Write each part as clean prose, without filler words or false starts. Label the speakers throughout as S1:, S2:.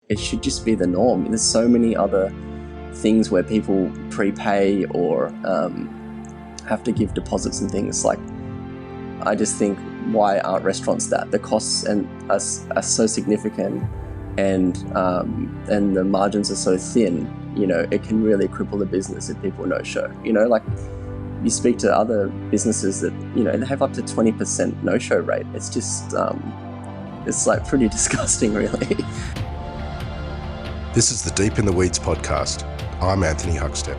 S1: it should just be the norm. There's so many other things where people prepay or have to give deposits and things. Like, I just think, why aren't restaurants that? The costs are so significant, and the margins are so thin. It can really cripple the business if people no-show. Like, you speak to other businesses that they have up to 20% no-show rate. It's just it's like pretty disgusting, really.
S2: This is the Deep in the Weeds podcast. I'm Anthony Huckstep.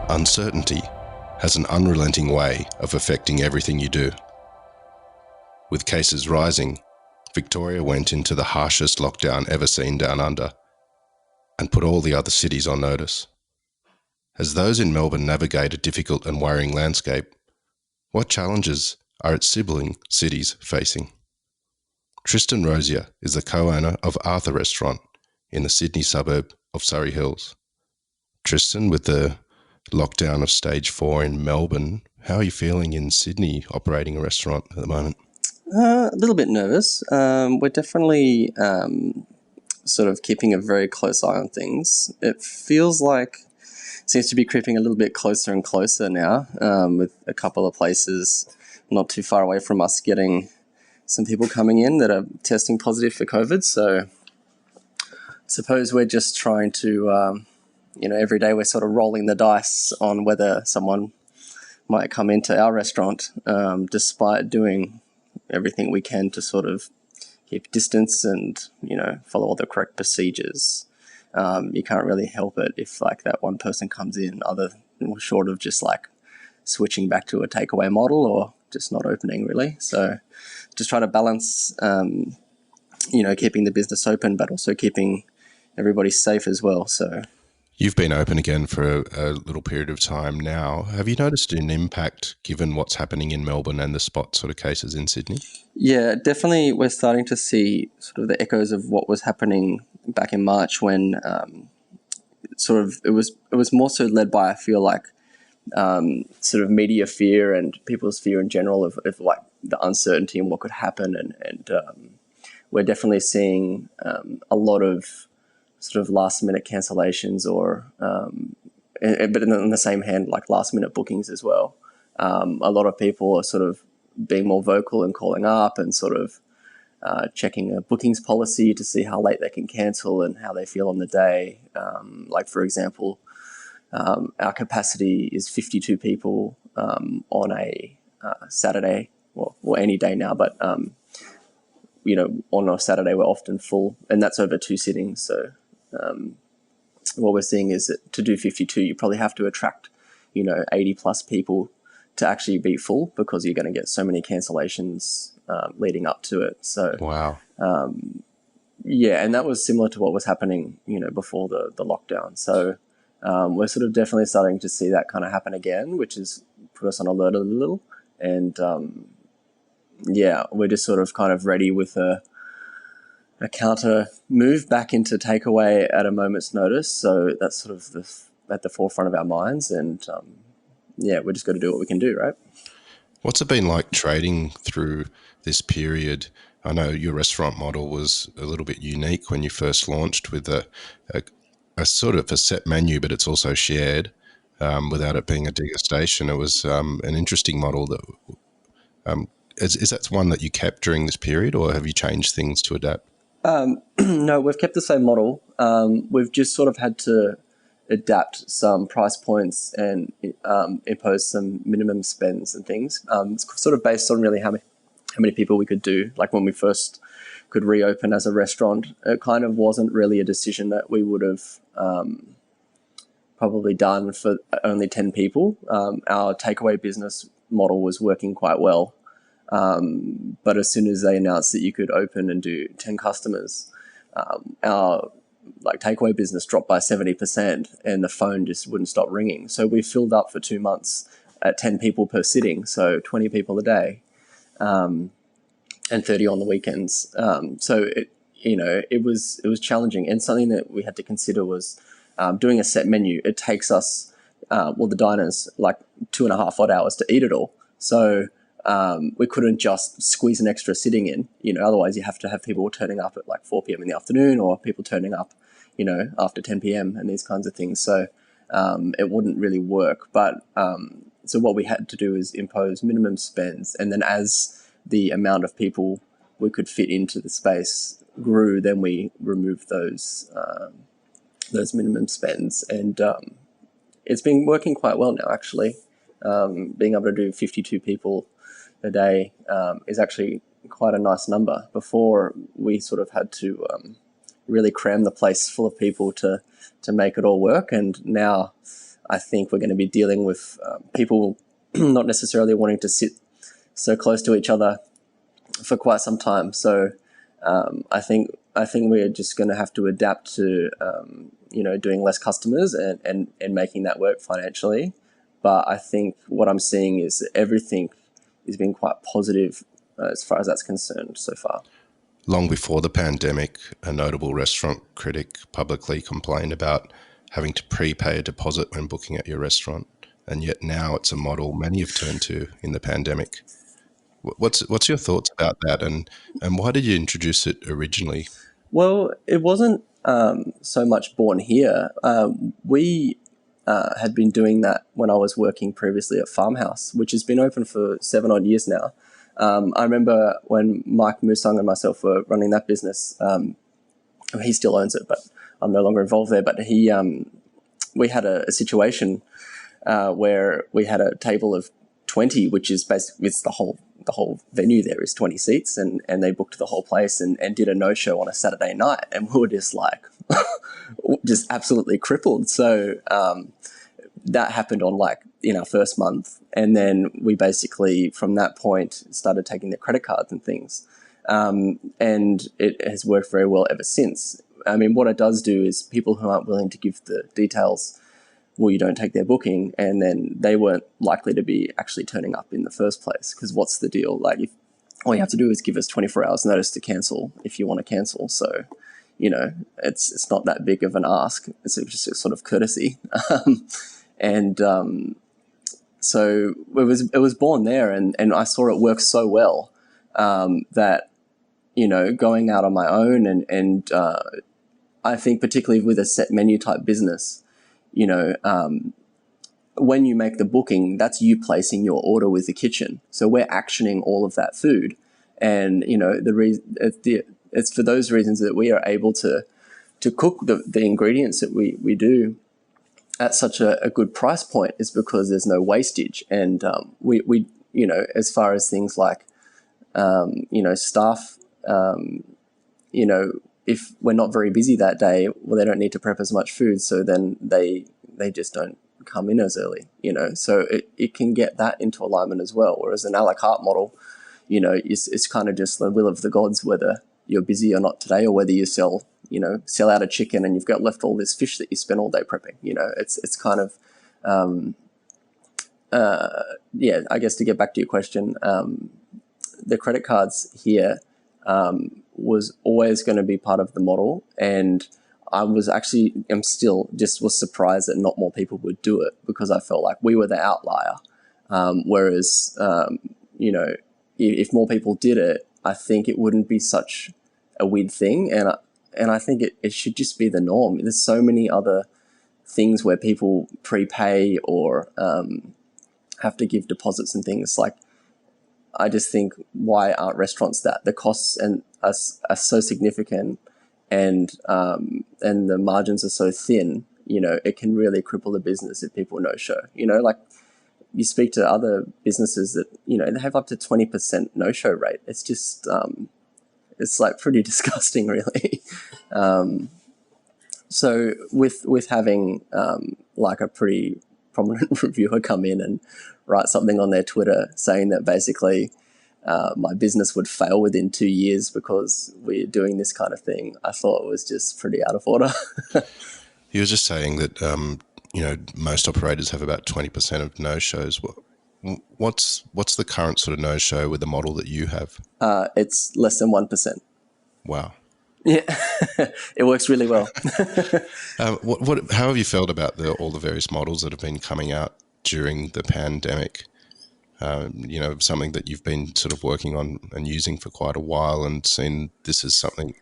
S2: Uncertainty has an unrelenting way of affecting everything you do. With cases rising, Victoria went into the harshest lockdown ever seen down under and put all the other cities on notice. As those in Melbourne navigate a difficult and worrying landscape, what challenges are its sibling cities facing? Tristan Rosier is the co-owner of Arthur Restaurant in the Sydney suburb of Surrey Hills. Tristan, with the lockdown of stage 4 in Melbourne, how are you feeling in Sydney operating a restaurant at the moment?
S1: A little bit nervous. We're definitely sort of keeping a very close eye on things. It feels like it seems to be creeping a little bit closer and closer now, with a couple of places not too far away from us getting some people coming in that are testing positive for COVID. So I suppose we're just trying to, every day we're sort of rolling the dice on whether someone might come into our restaurant, despite doing everything we can to sort of keep distance and, follow all the correct procedures. You can't really help it if like that one person comes in, short of just like switching back to a takeaway model or just not opening really. So just try to balance, keeping the business open, but also keeping everybody safe as well. So
S2: you've been open again for a little period of time now. Have you noticed an impact given what's happening in Melbourne and the spot sort of cases in Sydney?
S1: Yeah, definitely. We're starting to see sort of the echoes of what was happening back in March when it was more so led by, I feel like, sort of media fear and people's fear in general of like the uncertainty and what could happen. And we're definitely seeing a lot of sort of last minute cancellations or, but in the same hand, like last minute bookings as well. A lot of people are sort of being more vocal and calling up and sort of checking a bookings policy to see how late they can cancel and how they feel on the day. Like, for example, our capacity is 52 people on a Saturday, or any day now, but on a Saturday we're often full, and that's over 2 sittings. So what we're seeing is that to do 52, you probably have to attract 80 plus people to actually be full, because you're going to get so many cancellations leading up to it. So
S2: wow.
S1: Yeah, and that was similar to what was happening before the lockdown. So we're sort of definitely starting to see that kind of happen again, which has put us on alert a little. And we're just sort of kind of ready with a counter move back into takeaway at a moment's notice. So that's sort of at the forefront of our minds. And we're just got to do what we can do, right?
S2: What's it been like trading through this period? I know your restaurant model was a little bit unique when you first launched with a sort of a set menu, but it's also shared without it being a degustation. It was an interesting model. That is that one that you kept during this period, or have you changed things to adapt?
S1: No, we've kept the same model. We've just sort of had to adapt some price points and impose some minimum spends and things. It's sort of based on really how many people we could do. Like when we first could reopen as a restaurant, it kind of wasn't really a decision that we would have probably done for only 10 people. Our takeaway business model was working quite well. But as soon as they announced that you could open and do 10 customers, our takeaway business dropped by 70% and the phone just wouldn't stop ringing. So we filled up for 2 months at 10 people per sitting, so 20 people a day, and 30 on the weekends. So it was challenging, and something that we had to consider was doing a set menu. It takes us, the diners, like 2.5 odd hours to eat it all. So we couldn't just squeeze an extra sitting in, otherwise you have to have people turning up at like 4 p.m. in the afternoon, or people turning up, after 10 p.m. and these kinds of things. So it wouldn't really work. But so what we had to do is impose minimum spends, and then as the amount of people we could fit into the space grew, then we removed those minimum spends, and it's been working quite well now, actually. Being able to do 52 people a day is actually quite a nice number. Before, we sort of had to really cram the place full of people to make it all work, and now I think we're going to be dealing with people not necessarily wanting to sit so close to each other for quite some time. So I think we're just going to have to adapt to doing less customers and making that work financially. But I think what I'm seeing is that everything has been quite positive as far as that's concerned so far.
S2: Long before the pandemic, a notable restaurant critic publicly complained about having to prepay a deposit when booking at your restaurant, and yet now it's a model many have turned to in the pandemic. What's your thoughts about that, and why did you introduce it originally?
S1: Well, it wasn't so much born here. We had been doing that when I was working previously at Farmhouse, which has been open for 7 odd years now. I remember when Mike Musang and myself were running that business. He still owns it, but I'm no longer involved there. But we had a situation where we had a table of 20, which is basically, it's the whole venue there is 20 seats, and they booked the whole place and did a no-show on a Saturday night, and we were just like just absolutely crippled. So that happened on in our first month, and then we basically from that point started taking their credit cards and things, and it has worked very well ever since. I mean, what it does do is people who aren't willing to give the details, well, you don't take their booking, and then they weren't likely to be actually turning up in the first place, because what's the deal? Like, if all you have to do is give us 24 hours notice to cancel if you want to cancel. So, it's not that big of an ask. It's just a sort of courtesy. So it was born there, and I saw it work so well that, going out on my own, and I think particularly with a set menu type business, when you make the booking, that's you placing your order with the kitchen. So we're actioning all of that food, and it's for those reasons that we are able to cook the ingredients that we do at such a good price point, is because there's no wastage. And we as far as things like staff, if we're not very busy that day, well, they don't need to prep as much food, so then they just don't come in as early, so it can get that into alignment as well. Whereas an a la carte model, it's kind of just the will of the gods whether you're busy or not today, or whether you sell out a chicken and you've got left all this fish that you spent all day prepping. It's kind of I guess to get back to your question, the credit cards here was always going to be part of the model, and I was surprised that not more people would do it, because I felt like we were the outlier. Whereas, if more people did it, I think it wouldn't be such a weird thing. And I think it should just be the norm. There's so many other things where people prepay or have to give deposits and things. Like, I just think, why aren't restaurants that? The costs are so significant, and the margins are so thin, it can really cripple the business if people no-show. Like, you speak to other businesses that, they have up to 20% no-show rate. It's just, it's like pretty disgusting, really. So with having like a pretty prominent reviewer come in and write something on their Twitter saying that basically my business would fail within 2 years because we're doing this kind of thing, I thought it was just pretty out of order.
S2: You were just saying that, most operators have about 20% of no-shows. What's the current sort of no-show with the model that you have?
S1: It's less than 1%.
S2: Wow.
S1: Yeah, it works really well.
S2: How have you felt about all the various models that have been coming out during the pandemic? Something that you've been sort of working on and using for quite a while, and seen this is something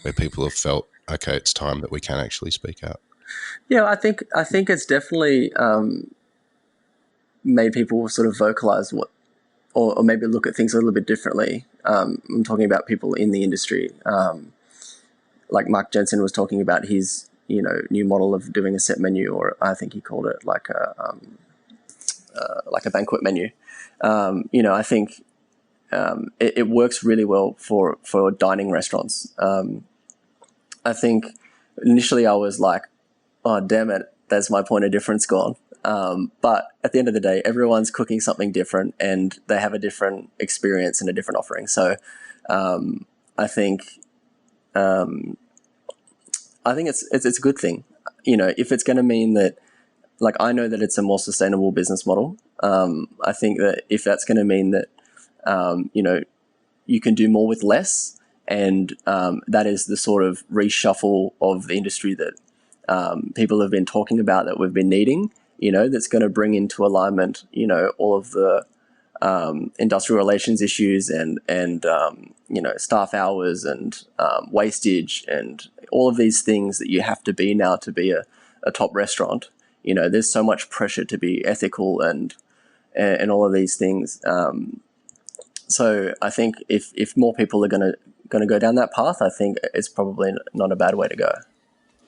S2: where people have felt, okay, it's time that we can actually speak out?
S1: Yeah, I think it's definitely made people sort of vocalize what, or maybe look at things a little bit differently. I'm talking about people in the industry. Like Mark Jensen was talking about his, new model of doing a set menu, or I think he called it like a banquet menu. I think it works really well for dining restaurants. I think initially I was like, oh, damn it, that's my point of difference gone. But at the end of the day, everyone's cooking something different, and they have a different experience and a different offering. So I think it's a good thing. If it's going to mean that, like, I know that it's a more sustainable business model. I think that if that's going to mean that, you can do more with less, and that is the sort of reshuffle of the industry that people have been talking about, that we've been needing, that's going to bring into alignment, all of the industrial relations issues and staff hours and wastage and all of these things that you have to be now to be a top restaurant. There's so much pressure to be ethical and all of these things. So I think if more people are going to go down that path, I think it's probably not a bad way to go.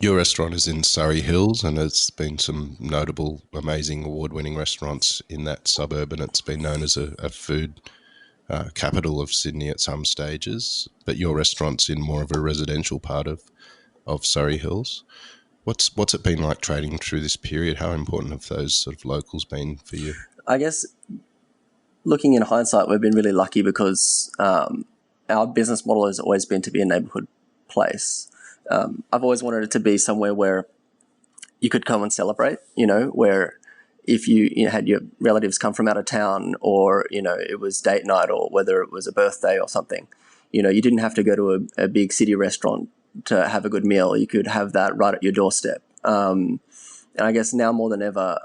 S2: Your restaurant is in Surrey Hills, and there's been some notable, amazing, award-winning restaurants in that suburb, and it's been known as a food capital of Sydney at some stages. But your restaurant's in more of a residential part of Surrey Hills. What's it been like trading through this period? How important have those sort of locals been for you?
S1: I guess, looking in hindsight, we've been really lucky because our business model has always been to be a neighbourhood place. I've always wanted it to be somewhere where you could come and celebrate, where if you had your relatives come from out of town, or, it was date night, or whether it was a birthday or something, you didn't have to go to a big city restaurant to have a good meal. You could have that right at your doorstep. And I guess now more than ever,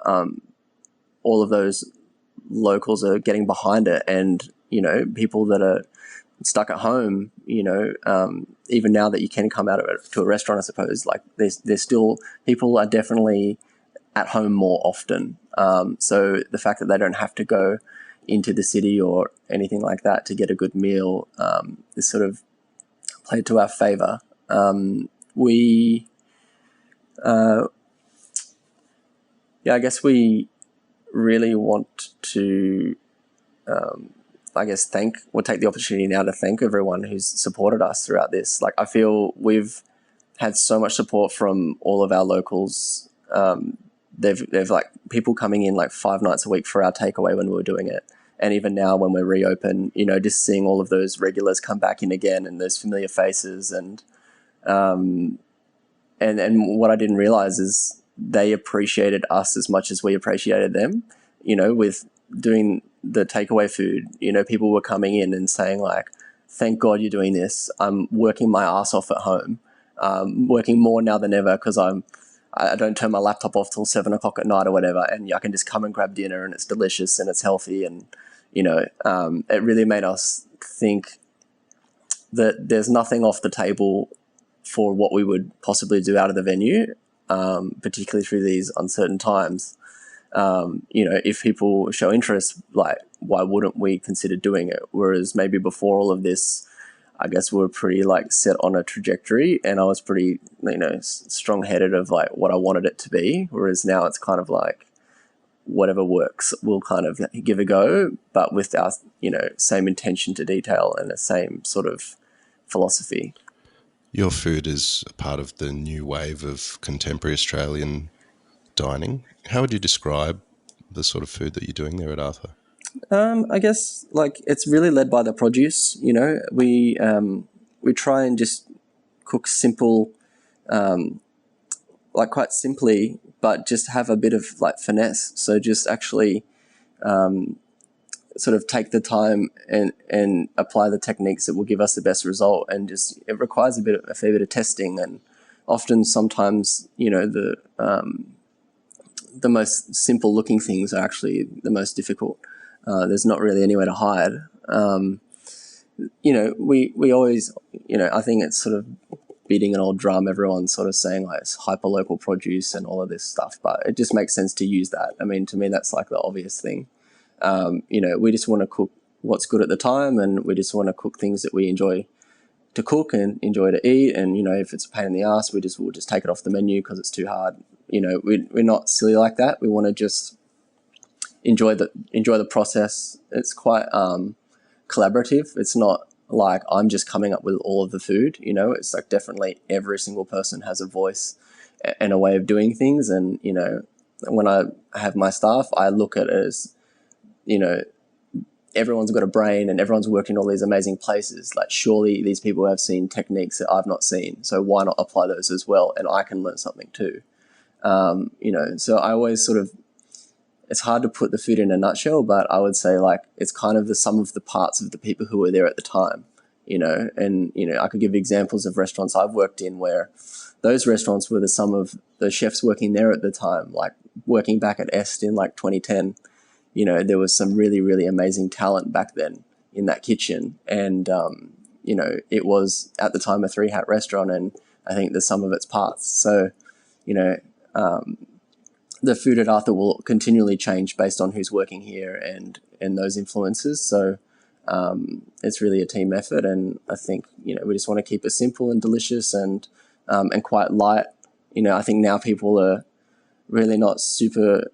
S1: all of those locals are getting behind it, and, people that are stuck at home, even now that you can come out to a restaurant, I suppose, like there's still, people are definitely at home more often. So the fact that they don't have to go into the city or anything like that to get a good meal is sort of played to our favour. I guess we really want to we'll take the opportunity now to thank everyone who's supported us throughout this. Like, I feel we've had so much support from all of our locals. They've like people coming in like 5 nights a week for our takeaway when we were doing it. And even now when we're reopen, just seeing all of those regulars come back in again, and those familiar faces, and what I didn't realize is they appreciated us as much as we appreciated them, with doing the takeaway food. People were coming in and saying, like, thank God you're doing this. I'm working my ass off at home, working more now than ever, because I don't turn my laptop off till 7 o'clock at night or whatever, and I can just come and grab dinner, and it's delicious and it's healthy. And, it really made us think that there's nothing off the table for what we would possibly do out of the venue, particularly through these uncertain times. If people show interest, like, why wouldn't we consider doing it? Whereas maybe before all of this, I guess we were pretty like set on a trajectory, and I was pretty, strong-headed of like what I wanted it to be. Whereas now it's kind of like, whatever works, we'll kind of give a go, but with our, same attention to detail and the same sort of philosophy.
S2: Your food is a part of the new wave of contemporary Australian dining. How would you describe the sort of food that you're doing there at Arthur?
S1: I guess, like, it's really led by the produce. We try and just cook simple, like quite simply, but just have a bit of like finesse. So just actually sort of take the time and apply the techniques that will give us the best result. And just, it requires a fair bit of testing, and often sometimes, the most simple looking things are actually the most difficult. There's not really anywhere to hide. We always, I think it's sort of beating an old drum. Everyone's sort of saying like it's hyper local produce and all of this stuff, but it just makes sense to use that. I mean, to me, that's like the obvious thing. We just want to cook what's good at the time, and we just want to cook things that we enjoy to cook and enjoy to eat. And, if it's a pain in the ass, we'll just take it off the menu because it's too hard. We're not silly like that. We want to just enjoy the process. It's quite collaborative. It's not like I'm just coming up with all of the food. It's like definitely every single person has a voice and a way of doing things. And when I have my staff, I look at it as everyone's got a brain and everyone's worked in all these amazing places. Like, surely these people have seen techniques that I've not seen, so why not apply those as well, and I can learn something too. So I always sort of, it's hard to put the food in a nutshell, but I would say like it's kind of the sum of the parts of the people who were there at the time, and I could give examples of restaurants I've worked in where those restaurants were the sum of the chefs working there at the time. Like working back at Est in like 2010, there was some really, really amazing talent back then in that kitchen, and it was at the time a 3-hat restaurant, and I think the sum of its parts. So the food at Arthur will continually change based on who's working here and those influences. So it's really a team effort, and I think we just want to keep it simple and delicious and quite light. I think now people are really not super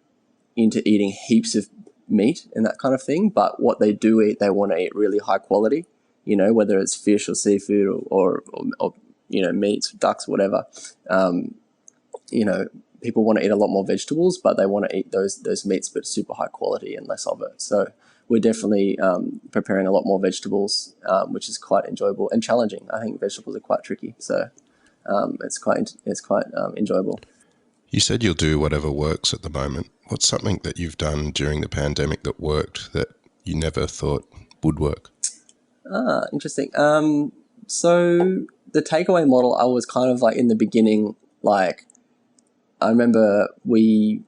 S1: into eating heaps of meat and that kind of thing, but what they do eat, they want to eat really high quality. Whether it's fish or seafood or meats, ducks, whatever. People want to eat a lot more vegetables, but they want to eat those meats, but super high quality and less of it. So we're definitely preparing a lot more vegetables, which is quite enjoyable and challenging. I think vegetables are quite tricky, so it's quite enjoyable.
S2: You said you'll do whatever works at the moment. What's something that you've done during the pandemic that worked that you never thought would work?
S1: Interesting. So the takeaway model, I was kind of like in the beginning, like I remember we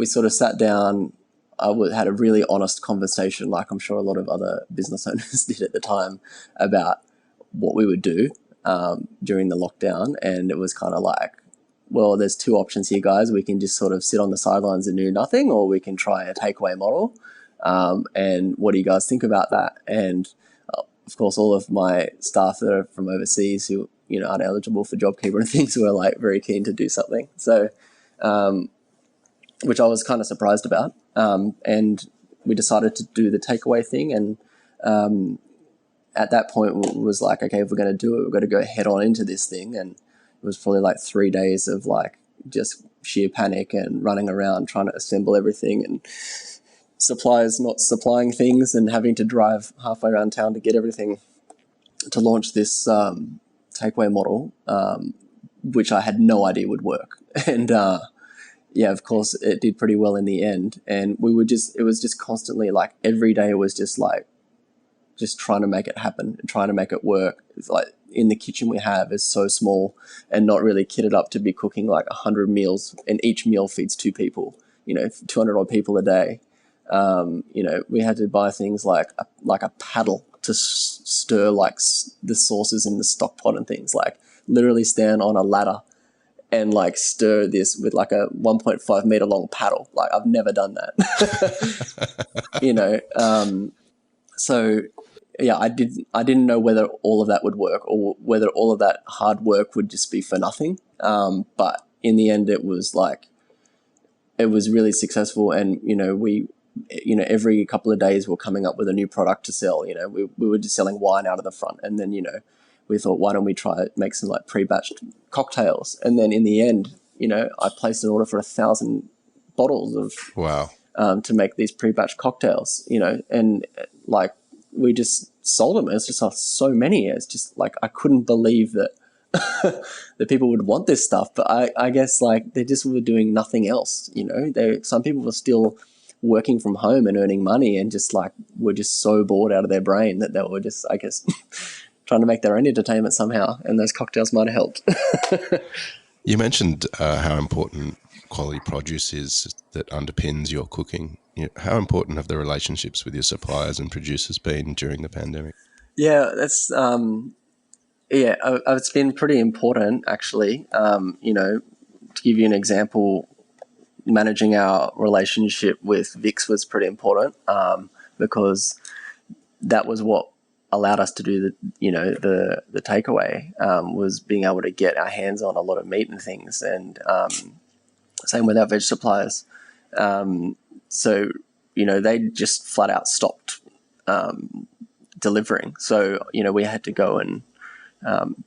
S1: sort of sat down. I had a really honest conversation, like I'm sure a lot of other business owners did at the time, about what we would do during the lockdown. And it was kind of like, well, there's two options here, guys. We can just sort of sit on the sidelines and do nothing, or we can try a takeaway model. And what do you guys think about that? And of course, all of my staff that are from overseas who aren't eligible for JobKeeper and things were like very keen to do something. So, which I was kind of surprised about. And we decided to do the takeaway thing. And at that point, it was like, okay, if we're going to do it, we've got to go head on into this thing. And it was probably like 3 days of like just sheer panic and running around trying to assemble everything, and suppliers not supplying things and having to drive halfway around town to get everything to launch this takeaway model, which I had no idea would work. And of course it did pretty well in the end. And it was just constantly like every day was just like just trying to make it happen and trying to make it work. It's like in the kitchen we have is so small and not really kitted up to be cooking like 100 meals, and each meal feeds 2 people, 200 odd people a day. We had to buy things like a paddle to stir like the sauces in the stock pot and things, like literally stand on a ladder and like stir this with like a 1.5 meter long paddle. Like I've never done that. So yeah, I didn't know whether all of that would work or whether all of that hard work would just be for nothing. But in the end, it was really successful. And, we every couple of days we're coming up with a new product to sell. We were just selling wine out of the front. And then, we thought, why don't we try make some like pre-batched cocktails? And then in the end, I placed an order for 1,000 bottles of,
S2: wow,
S1: to make these pre-batched cocktails, and like, we just sold them. It's just so many. It's just like, I couldn't believe that that people would want this stuff. But I guess like they just were doing nothing else. Some people were still working from home and earning money and just like were just so bored out of their brain that they were just, I guess, trying to make their own entertainment somehow. And those cocktails might have helped.
S2: You mentioned how important quality produce is that underpins your cooking. How important have the relationships with your suppliers and producers been during the pandemic?
S1: Yeah, that's it's been pretty important actually. To give you an example, managing our relationship with Vix was pretty important because that was what allowed us to do the takeaway, was being able to get our hands on a lot of meat and things, and same with our veg suppliers. So they just flat out stopped delivering. So we had to go and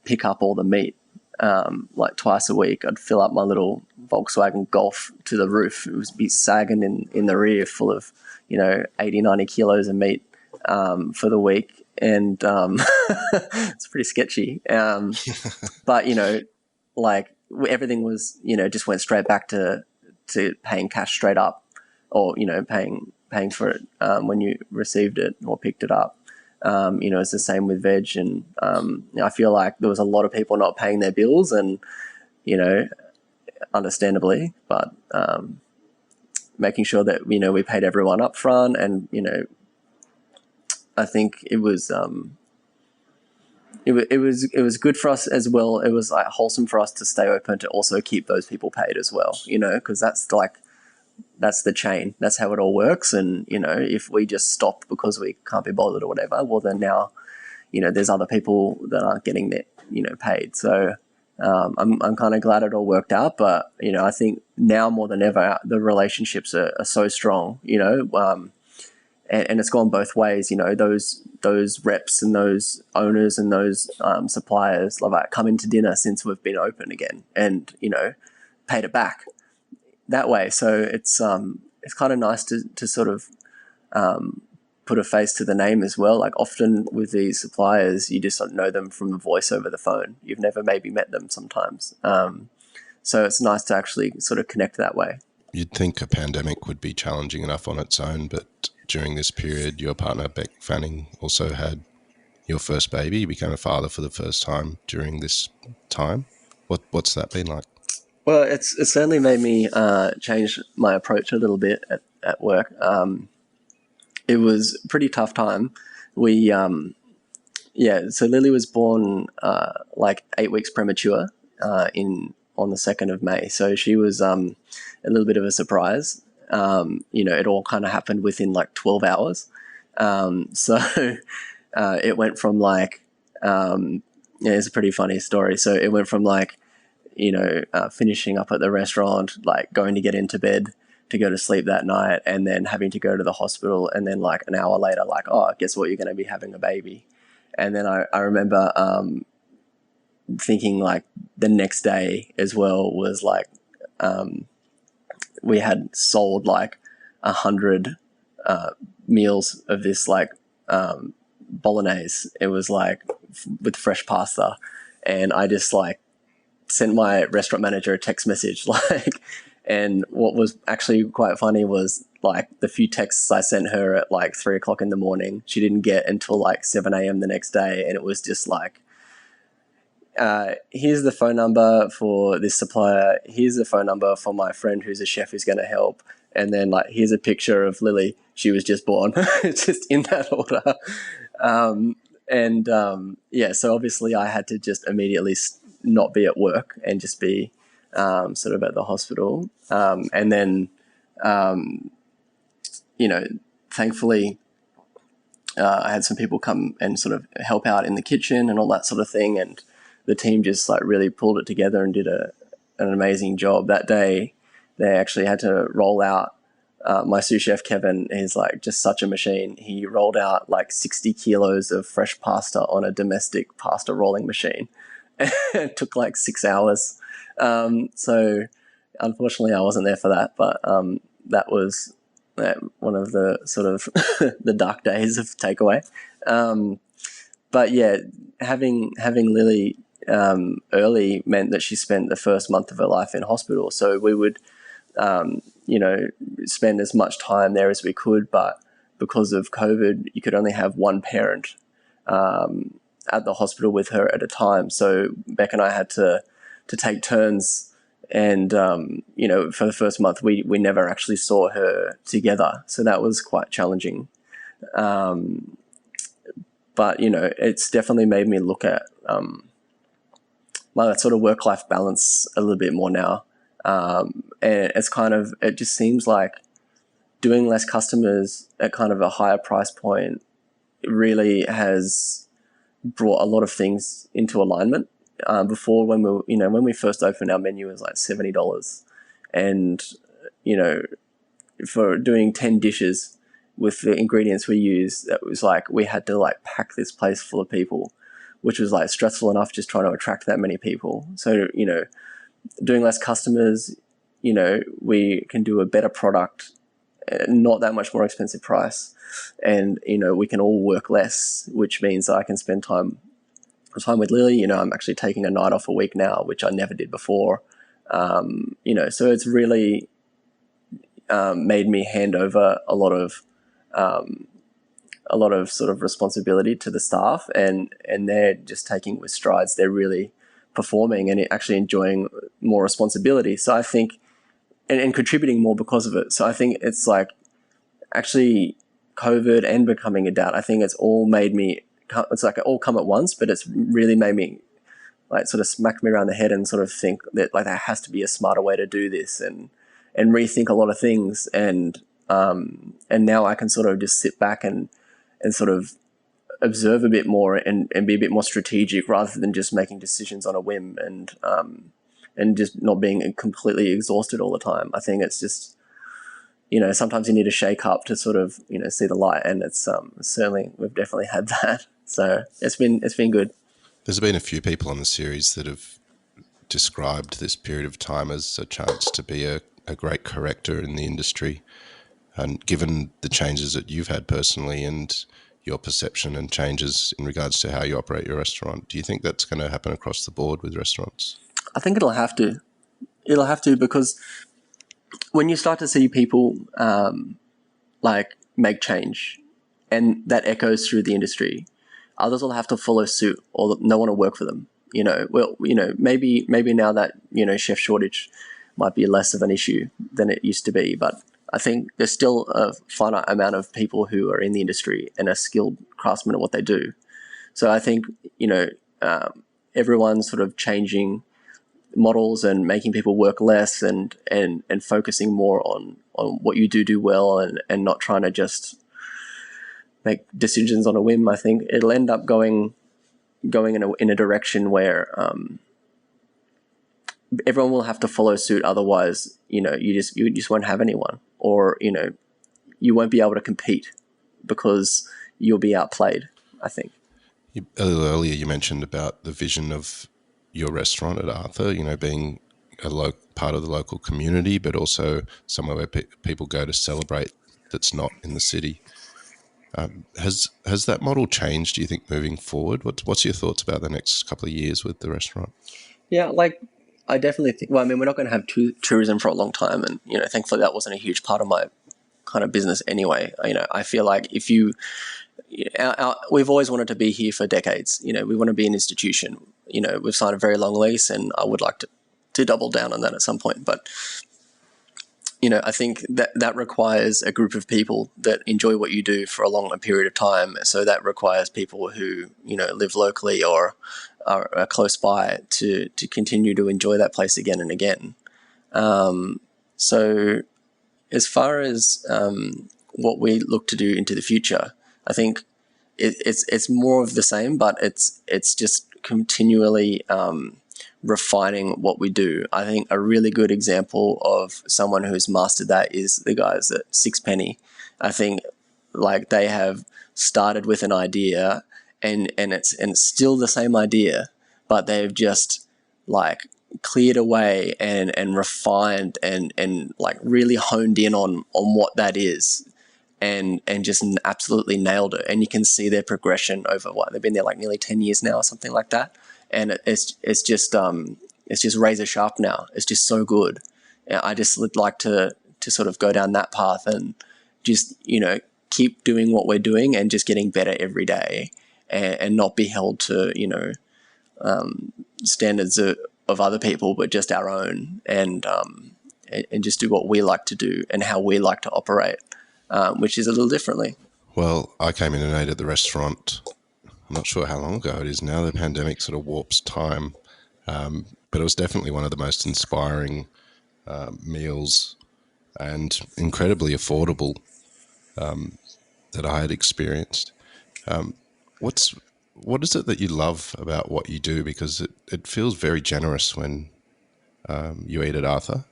S1: pick up all the meat like twice a week. I'd fill up my little Volkswagen Golf to the roof. It would be sagging in the rear full of 80, 90 kilos of meat for the week, and it's pretty sketchy. But like everything was just went straight back to paying cash straight up, or paying for it when you received it or picked it up. It's the same with veg, and I feel like there was a lot of people not paying their bills, and understandably, but making sure that we paid everyone up front, and I think it was it was good for us as well. It was like wholesome for us to stay open to also keep those people paid as well, because that's the chain. That's how it all works. And, if we just stop because we can't be bothered or whatever, well, then now, there's other people that aren't getting that, paid. So I'm kind of glad it all worked out. But, I think now more than ever, the relationships are so strong, and it's gone both ways. Those reps and those owners and those suppliers like come into dinner since we've been open again, and, paid it back that way. So it's kind of nice to sort of put a face to the name as well. Like often with these suppliers, you just know them from the voice over the phone. You've never maybe met them sometimes. So it's nice to actually sort of connect that way.
S2: You'd think a pandemic would be challenging enough on its own, but during this period, your partner Beck Fanning also had your first baby. You became a father for the first time during this time. What's that been like?
S1: Well, it certainly made me change my approach a little bit at work. It was a pretty tough time. We, so Lily was born like 8 weeks premature on the 2nd of May. So she was a little bit of a surprise. It all kind of happened within like 12 hours. So it went from like, it's a pretty funny story. So it went from like, finishing up at the restaurant, like going to get into bed to go to sleep that night, and then having to go to the hospital, and then like an hour later, like, oh, guess what, you're going to be having a baby. And then I remember thinking like the next day as well was like we had sold like 100 meals of this like bolognese. It was like with fresh pasta, and I just like sent my restaurant manager a text message like, and what was actually quite funny was like the few texts I sent her at like 3:00 in the morning, she didn't get until like 7 a.m. the next day. And it was just like, here's the phone number for this supplier. Here's the phone number for my friend who's a chef who's going to help. And then like, here's a picture of Lily. She was just born. It's just in that order. So obviously I had to just immediately not be at work and just be sort of at the hospital. And then, thankfully, I had some people come and sort of help out in the kitchen and all that sort of thing. And the team just like really pulled it together and did an amazing job. That day, they actually had to roll out. My sous chef, Kevin, is like just such a machine. He rolled out like 60 kilos of fresh pasta on a domestic pasta rolling machine. It took like 6 hours. So unfortunately I wasn't there for that, but that was one of the sort of the dark days of takeaway. But yeah, having Lily early meant that she spent the first month of her life in hospital. So we would, spend as much time there as we could, but because of COVID, you could only have one parent at the hospital with her at a time. So Beck and I had to take turns And for the first month, we never actually saw her together, so that was quite challenging. But it's definitely made me look at my sort of work-life balance a little bit more now. And it just seems like doing less customers at kind of a higher price point really has brought a lot of things into alignment. Before, when we first opened, our menu was like $70, and for doing 10 dishes with the ingredients we used, that was like we had to like pack this place full of people, which was like stressful enough just trying to attract that many people. So doing less customers, we can do a better product, not that much more expensive price, and we can all work less, which means I can spend time with Lily. I'm actually taking a night off a week now, which I never did before. So it's really made me hand over a lot of sort of responsibility to the staff, and they're just taking it with strides. They're really performing and actually enjoying more responsibility. So I think, and contributing more because of it. So I think it's like actually COVID and becoming a dad, I think it's all made me, it's like it all come at once, but it's really made me like sort of smack me around the head and sort of think that like there has to be a smarter way to do this, and rethink a lot of things. And now I can sort of just sit back and sort of observe a bit more and be a bit more strategic rather than just making decisions on a whim, and just not being completely exhausted all the time. I think it's just, sometimes you need to shake up to sort of, see the light, and it's certainly, we've definitely had that. So it's been good.
S2: There's been a few people on the series that have described this period of time as a chance to be a great corrector in the industry. And given the changes that you've had personally and your perception and changes in regards to how you operate your restaurant, do you think that's going to happen across the board with restaurants?
S1: I think it'll have to. It'll have to, because when you start to see people like make change, and that echoes through the industry, others will have to follow suit, or no one will work for them. Maybe now that chef shortage might be less of an issue than it used to be, but I think there's still a finite amount of people who are in the industry and are skilled craftsmen at what they do. So I think everyone's sort of changing models and making people work less, and focusing more on what you do well, and not trying to just make decisions on a whim. I think it'll end up going in a direction where everyone will have to follow suit. Otherwise, you just won't have anyone, or you won't be able to compete because you'll be outplayed, I think.
S2: A little earlier you mentioned about the vision of your restaurant at Arthur, being a part of the local community, but also somewhere where people go to celebrate that's not in the city. Has that model changed, do you think, moving forward? What's your thoughts about the next couple of years with the restaurant?
S1: Yeah, I definitely think, we're not going to have tourism for a long time, and thankfully that wasn't a huge part of my kind of business anyway. I feel like if we've always wanted to be here for decades. We want to be an institution. We've signed a very long lease, and I would like to double down on that at some point. But I think that requires a group of people that enjoy what you do for a long period of time. So that requires people who live locally or are close by to continue to enjoy that place again and again. So as far as what we look to do into the future, I think it's more of the same, but it's just continually refining what we do. I think a really good example of someone who's mastered that is the guys at Sixpenny. I think like they have started with an idea, and it's still the same idea, but they've just like cleared away and refined and like really honed in on what that is, and just absolutely nailed it. And you can see their progression over they've been there like nearly 10 years now or something like that. And it's just razor sharp now. It's just so good. And I just would like to sort of go down that path and just keep doing what we're doing and just getting better every day, and not be held to standards of other people, but just our own, and just do what we like to do and how we like to operate, which is a little differently.
S2: Well, I came in and ate at the restaurant, I'm not sure how long ago it is now. The pandemic sort of warps time, but it was definitely one of the most inspiring meals and incredibly affordable that I had experienced. What is it that you love about what you do? Because it feels very generous when you eat at Arthur,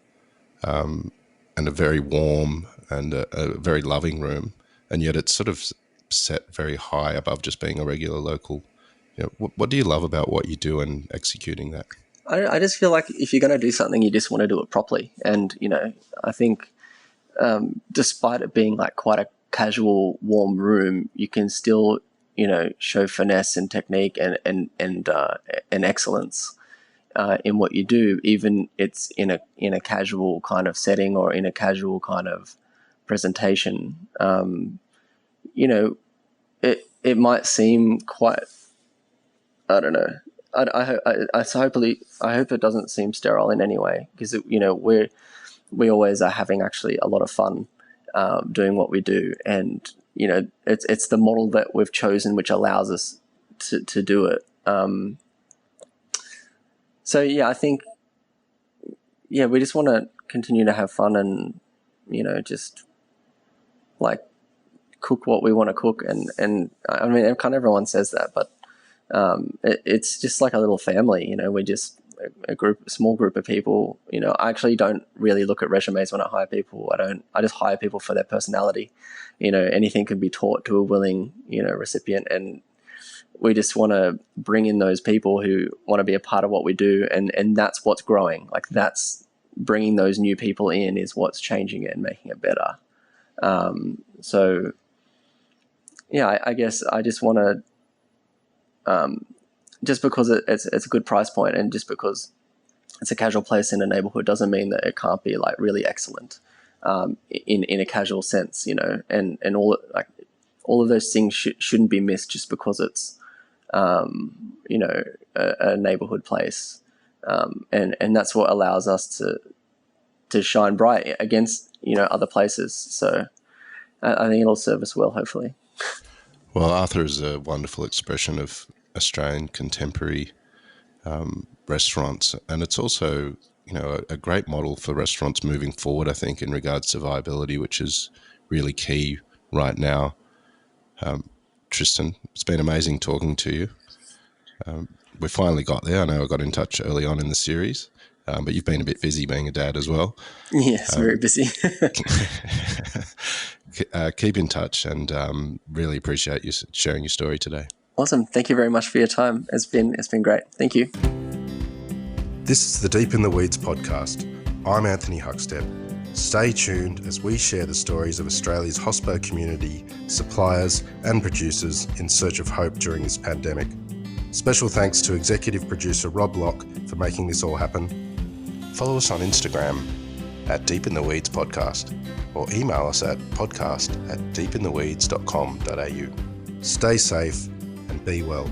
S2: and a very warm and a very loving room, and yet it's sort of set very high above just being a regular local. What do you love about what you do and executing that?
S1: I just feel like if you're going to do something, you just want to do it properly. And, I think despite it being like quite a casual, warm room, you can still, show finesse and technique and excellence in what you do, even it's in a casual kind of setting or in a casual kind of presentation. It might seem quite, I don't know. I hope it doesn't seem sterile in any way, because we always are having actually a lot of fun doing what we do, and it's the model that we've chosen which allows us to do it. So yeah, I think we just want to continue to have fun and just like cook what we want to cook, and I mean kind of everyone says that, but it's just like a little family. We're just a small group of people. I actually don't really look at resumes when I hire people. I just hire people for their personality. Anything can be taught to a willing recipient, and we just want to bring in those people who want to be a part of what we do, and that's what's growing. Like, that's bringing those new people in is what's changing it and making it better. So yeah, I guess I just want to, just because it's a good price point, and just because it's a casual place in a neighborhood, doesn't mean that it can't be like really excellent in a casual sense, and all of those things shouldn't be missed just because it's a neighborhood place, and that's what allows us to shine bright against other places. So I think it'll serve us well, hopefully.
S2: Well, Arthur is a wonderful expression of Australian contemporary restaurants, and it's also a great model for restaurants moving forward, I think, in regards to viability, which is really key right now. Tristan, it's been amazing talking to you. We finally got there. I know I got in touch early on in the series, but you've been a bit busy being a dad as well.
S1: Yes, very busy.
S2: Keep in touch, and really appreciate you sharing your story today.
S1: Awesome. Thank you very much for your time. It's been great. Thank you.
S2: This is the Deep in the Weeds podcast. I'm Anthony Huckstep. Stay tuned as we share the stories of Australia's hospo community, suppliers and producers in search of hope during this pandemic. Special thanks to executive producer Rob Locke for making this all happen. Follow us on Instagram at Deep in the Weeds Podcast, or email us at podcast@deepintheweeds.com.au. Stay safe and be well.